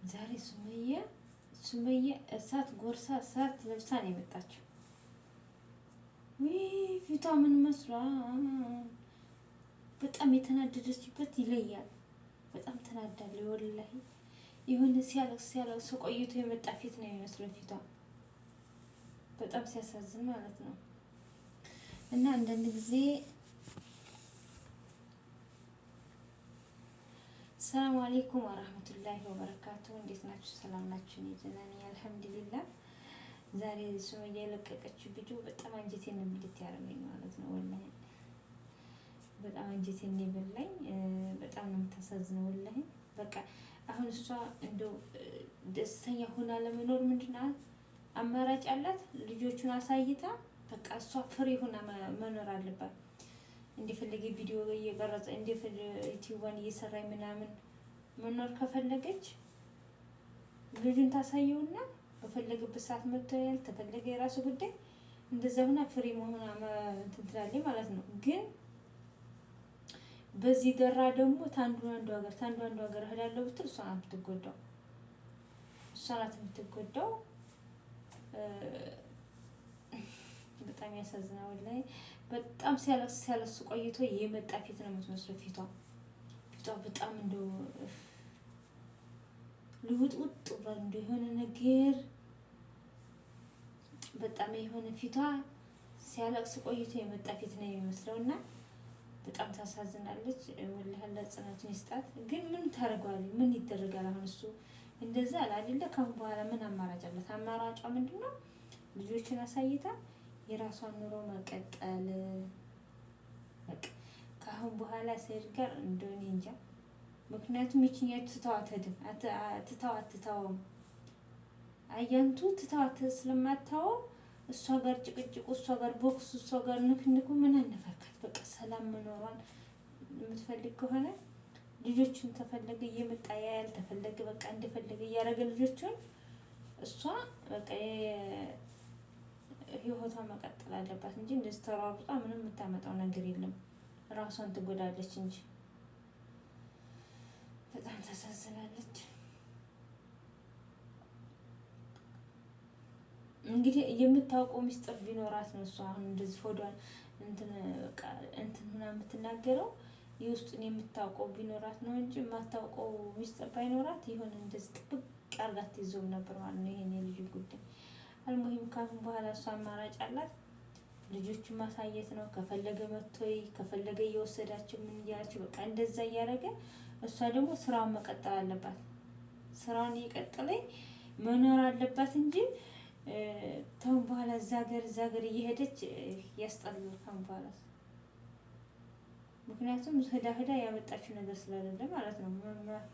ዛሬ ሱመያ እሳት ጎርሳ እሳት ለብሳ ነው የመጣችው። ፊቷ ምን መስሏል? በጣም የተናደደችበት ይለያል። በጣም ተናዳለች ወላሂ። የሆነ ሲያለቅስ ቆይቶ የመጣ ፊት ነው የሚመስለው ፊቷ። በጣም ሲያሳዝን ማለት ነው። እና አንዳንድ ጊዜ ሰላም አለይኩም ወራህመቱላሂ ወበረካቱ። እንዴት ናችሁ? ሰላም ናችሁ? እኔ ደህና ነኝ አልሐምዱሊላህ። ዛሬ ሱመያ የለቀቀችው ቪዲዮ በጣም አንጀቴን ብልት ያደረገኝ ማለት ነው። ወላሂ በጣም አንጀቴን የበላኝ። በጣም ነው የምታሳዝነው ወላሂ። በቃ አሁን እሷ እንደው ደስተኛ ሆና ለመኖር ምንድነው አማራጭ አላት? ልጆቹን አሳይታ በቃ እሷ ፍሬ ሆና መኖር አለባት። እንደፈለገ ቪዲዮ እየቀረጸ እንደፈለገ ዩቲዩብን እየሰራኝ ምናምን መኖር ከፈለገች ልጁን ታሳየውና በፈለገበት ሰዓት መጥቶ ተፈለገ የራሱ ጉዳይ። እንደዛ ሆና ፍሬ መሆኗ እንትን ትላለች ማለት ነው። ግን በዚህ ደራ ደግሞ ታንዱ አንዱ ሀገር እሄዳለሁ ብትል እሷ ናት የምትጎዳው። እሷ ናት የምትጎዳው። በጣም ያሳዝናል ላይ በጣም ሲያለቅስ ቆይቶ የመጣ ፊት ነው የምትመስለው። ፊቷ በጣም እንደው ልውጥውጥ ብሏል። እንደው የሆነ ነገር በጣም የሆነ ፊቷ ሲያለቅስ ቆይቶ የመጣ ፊት ነው የሚመስለው እና በጣም ታሳዝናለች። ወላሂ አላህ ጽናቱን ይስጣት። ግን ምን ታደርገዋለች? ምን ይደረጋል? አሁን እሱ እንደዛ አይደለ? ካሁን በኋላ ምን አማራጭ አላት? አማራጯ ምንድነው? ልጆችን አሳይታ የራሷን ኑሮ መቀጠል። በቃ ካሁን በኋላ ሰይድ ጋር እንደሆነ እንጃ። ምክንያቱም ይችኛቱ ትተዋትተውም አያንቱ ትተዋት ስለማታወው እሷ ጋር ጭቅጭቁ፣ እሷ ጋር ቦክስ፣ እሷ ጋር ንክንኩ ምን አነካካት? በቃ ሰላም መኖሯን የምትፈልግ ከሆነ ልጆቹን ተፈለገ እየመጣ ያያል፣ ተፈለገ በቃ እንደፈለገ እያደረገ ልጆቹን እሷ በቃ ህይወቷ መቀጠል አለባት እንጂ እንደዚህ ተሯሩጣ ምንም የምታመጣው ነገር የለም። ራሷን ትጎዳለች እንጂ በጣም ታሳዝናለች። እንግዲህ የምታውቀው ሚስጥር ቢኖራት ነው እሷ አሁን እንደዚህ ፎዷን እንትን ምናምን የምትናገረው። የውስጡን የምታውቀው ቢኖራት ነው እንጂ የማታውቀው ሚስጥር ባይኖራት ይሆን እንደዚህ ጥብቅ አርጋት ይዞም ነበር ማለት ነው። ይሄን የልጅ ጉዳይ አልሙሂም ካሁን በኋላ እሷ አማራጭ አላት። ልጆቹን ማሳየት ነው። ከፈለገ መጥቶይ ከፈለገ እየወሰዳቸው ምን እያላቸው በቃ እንደዛ እያደረገ እሷ ደግሞ ስራውን መቀጠል አለባት። ስራውን እየቀጠለኝ መኖር አለባት እንጂ ተውን በኋላ እዛ ሀገር እየሄደች ያስጠላል ካሁን በኋላ። ምክንያቱም ሄዳ ያመጣችው ነገር ስለሌለ ማለት ነው።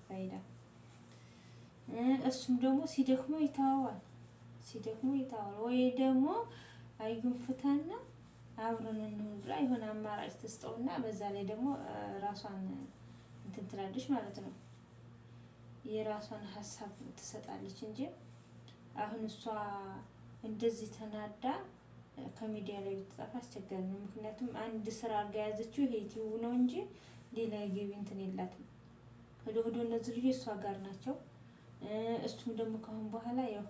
ፋይዳ እሱም ደግሞ ሲደክሞ ይተዋል ወይ ደግሞ አዩን ፍታና አብረን እንሁን ብላ የሆነ አማራጭ ትስጠውና በዛ ላይ ደግሞ ራሷን እንትን ትላለች ማለት ነው። የራሷን ሀሳብ ትሰጣለች እንጂ አሁን እሷ እንደዚህ ተናዳ ከሚዲያ ላይ ብትጠፋ አስቸጋሪ ነው። ምክንያቱም አንድ ስራ አድርጋ ያዘችው ይሄ ዩቲዩብ ነው እንጂ ሌላ የገቢ እንትን የላትም። ሄዶ እነዚህ ልጆች እሷ ጋር ናቸው። እሱም ደግሞ ካሁን በኋላ ያው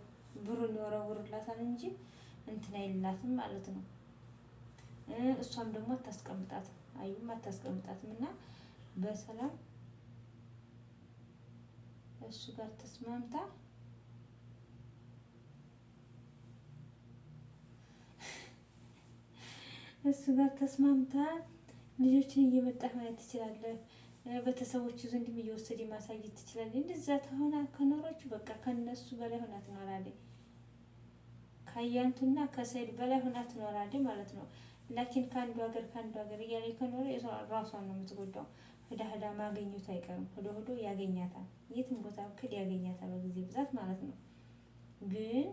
ብሩን ይወረውርላታል እንጂ እንትን አይላትም ማለት ነው። እሷም ደግሞ አታስቀምጣትም፣ አዩም አታስቀምጣትም እና በሰላም እሱ ጋር ተስማምታ ልጆችን እየመጣህ ማየት ትችላለህ። ቤተሰቦቹ ዘንድም እየወሰደ ማሳየት ትችላለህ። እንደዛ ተሆና ከኖሮች በቃ ከነሱ በላይ ሆና ትኖራለች። ከአያንቱና ከሰይድ በላይ ሆና ትኖራለች ማለት ነው። ላኪን ከአንዱ ሀገር እያለ ከኖረ ራሷን ነው የምትጎዳው። ሄዳ ማገኘቱ አይቀርም። ሄዶ ያገኛታል። የትም ቦታ ክድ ያገኛታል በጊዜ ብዛት ማለት ነው። ግን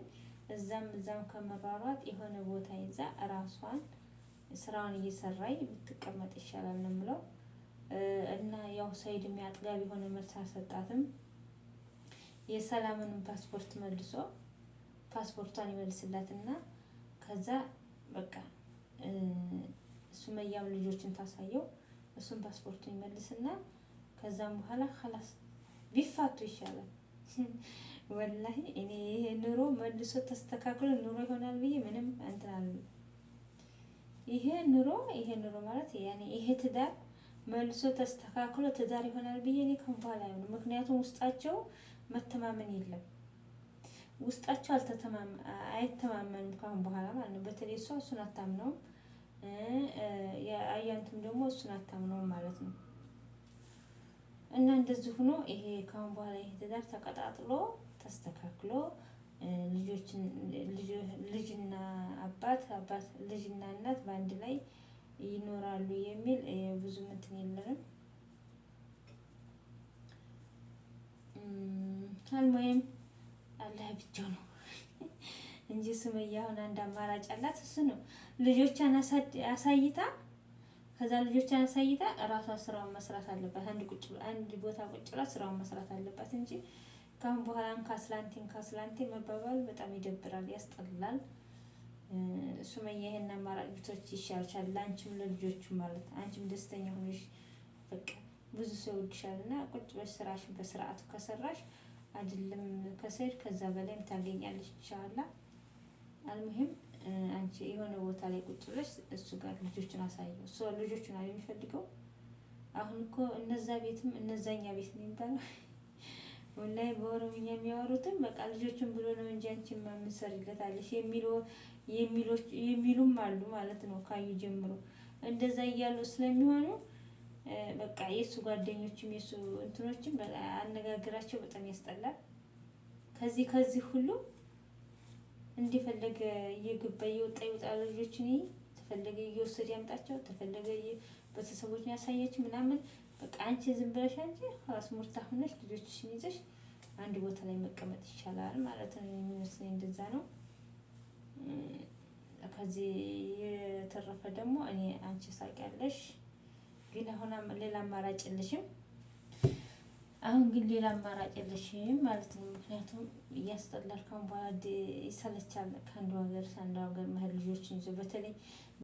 እዛም ከመሯሯጥ የሆነ ቦታ ይዛ ራሷን ስራውን እየሰራይ ብትቀመጥ ይሻላል ነው የምለው። እና ያው ሰይድ የሚያጥጋብ የሆነ መልስ አልሰጣትም። የሰላምንም ፓስፖርት መልሶ ፓስፖርቷን ይመልስላትና ከዛ በቃ ሱመያም ልጆችን ታሳየው፣ እሱም ፓስፖርቱን ይመልስና ከዛም በኋላ خلاص ቢፋቱ ይሻላል። ወላሂ እኔ ይሄ ኑሮ መልሶ ተስተካክሎ ኑሮ ይሆናል ብዬ ምንም እንትን አልልም። ይሄ ኑሮ ማለት ያኔ ይሄ ትዳር መልሶ ተስተካክሎ ትዳር ይሆናል ብዬ እኔ ካሁን በኋላ አይሆንም። ምክንያቱም ውስጣቸው መተማመን የለም። ውስጣቸው አይተማመንም ካሁን በኋላ ማለት ነው። በተለይ እሷ እሱን አታምነውም፣ አያንቱም ደግሞ እሱን አታምነውም ማለት ነው። እና እንደዚህ ሆኖ ይሄ ካሁን በኋላ ይሄ ትዳር ተቀጣጥሎ ተስተካክሎ ልጅና አባት ልጅና እናት በአንድ ላይ ይኖራሉ የሚል ብዙ እንትን የለንም። አልሙሂም አላህ ብቻው ነው እንጂ ሱመያ አሁን አንድ አማራጭ አላት። እሱ ነው ልጆቿን አሳይታ ከዛ ልጆቿን አሳይታ እራሷ ስራውን መስራት አለባት። አንድ ቦታ ቁጭ ብላ ስራውን መስራት አለባት እንጂ ካሁን በኋላ እንካስላንቴ መባባል በጣም ይደብራል፣ ያስጠላል። ሱመያ ይሄን አማራጭ ብቶች ይሻልሻል፣ ለአንቺም ለልጆቹ ማለት አንቺም ደስተኛ ሆነሽ በቃ ብዙ ሰው ይወድሻል እና ቁጭ ብለሽ ስራሽን በስርዓቱ ከሰራሽ አይደለም ከሰይድ ከዛ በላይም ታገኛለሽ ኢንሻአላህ። አልሙሂም አንቺ የሆነ ቦታ ላይ ቁጭ ብለሽ እሱ ጋር ልጆቹን አሳየው። እሱ ልጆቹን አይደል የሚፈልገው። አሁን እኮ እነዛ ቤትም እነዛኛ ቤት ነው የሚባለው። ወላሂ በኦሮምኛ የሚያወሩትም በቃ ልጆቹን ብሎ ነው እንጂ አንቺን ምን ትሰሪለታለሽ የሚሉም አሉ ማለት ነው። ካዩ ጀምሮ እንደዛ እያሉ ስለሚሆኑ በቃ የሱ ጓደኞችም የሱ እንትኖችም አነጋግራቸው በጣም ያስጠላል። ከዚህ ሁሉ እንደፈለገ እየገባ እየወጣ ይወጣል። ልጆችን ተፈለገ እየወሰደ ያምጣቸው፣ ተፈለገ ቤተሰቦችን ያሳያች ምናምን በቃ አንቺ ዝም ብለሽ አንቺ ራስ ሙርታ ሆነሽ ልጆችሽን ይዘሽ አንድ ቦታ ላይ መቀመጥ ይቻላል ማለት ነው። የሚመስለኝ እንደዛ ነው። ከዚህ የተረፈ ደግሞ እኔ አንቺ ሳቂያለሽ ግን አሁን ሌላ አማራጭ የለሽም። አሁን ግን ሌላ አማራጭ የለሽም ማለት ነው። ምክንያቱም እያስጠላል ካሁን በኋላ ይሰለቻል። ከአንዱ ሀገር መሄድ ልጆችን ይዞ በተለይ